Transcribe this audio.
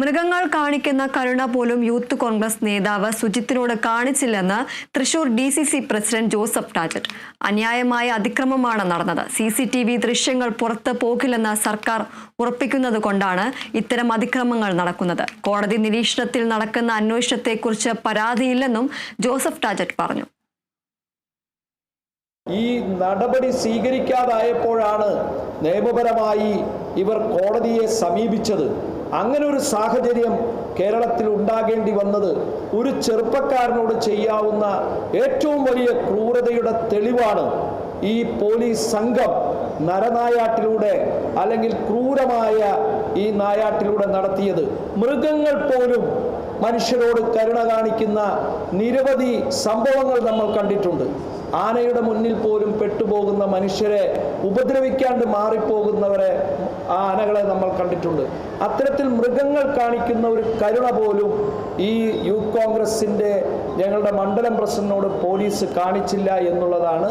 മൃഗങ്ങൾ കാണിക്കുന്ന കരുണ പോലും യൂത്ത് കോൺഗ്രസ് നേതാവ് സുജിത്തിനോട് കാണിച്ചില്ലെന്ന് തൃശൂർ DCC പ്രസിഡന്റ് ജോസഫ് ടാജറ്റ്. അന്യായമായ അതിക്രമമാണ് നടന്നത്. CCTV ദൃശ്യങ്ങൾ പുറത്ത് പോകില്ലെന്ന് സർക്കാർ ഉറപ്പിക്കുന്നത് കൊണ്ടാണ് ഇത്തരം അതിക്രമങ്ങൾ നടക്കുന്നത്. കോടതി നിരീക്ഷണത്തിൽ നടക്കുന്ന അന്വേഷണത്തെക്കുറിച്ച് പരാതിയില്ലെന്നും ജോസഫ് ടാജറ്റ് പറഞ്ഞു. ഈ നടപടി സ്വീകരിക്കാതായപ്പോഴാണ് നിയമപരമായി ഇവർ കോടതിയെ സമീപിച്ചത്. അങ്ങനെ ഒരു സാഹചര്യം കേരളത്തിൽ ഉണ്ടാകേണ്ടി വന്നത് ഒരു ചെറുപ്പക്കാരനോട് ചെയ്യാവുന്ന ഏറ്റവും വലിയ ക്രൂരതയുടെ തെളിവാണ്. ഈ പോലീസ് സംഘം നരനായാട്ടിലൂടെ അല്ലെങ്കിൽ ക്രൂരമായ ഈ നായാട്ടിലൂടെ നടത്തിയത്. മൃഗങ്ങൾ പോലും മനുഷ്യരോട് കരുണ കാണിക്കുന്ന നിരവധി സംഭവങ്ങൾ നമ്മൾ കണ്ടിട്ടുണ്ട്. ആനയുടെ മുന്നിൽ പോലും പെട്ടുപോകുന്ന മനുഷ്യരെ ഉപദ്രവിക്കാണ്ട് മാറിപ്പോകുന്നവരെ ആ ആനകളെ നമ്മൾ കണ്ടിട്ടുണ്ട്. അത്തരത്തിൽ മൃഗങ്ങൾ കാണിക്കുന്ന ഒരു കരുണ പോലും ഈ യൂത്ത് കോൺഗ്രസിൻ്റെ ഞങ്ങളുടെ മണ്ഡലം പ്രസിഡന്റിനോട് പോലീസ് കാണിച്ചില്ല എന്നുള്ളതാണ്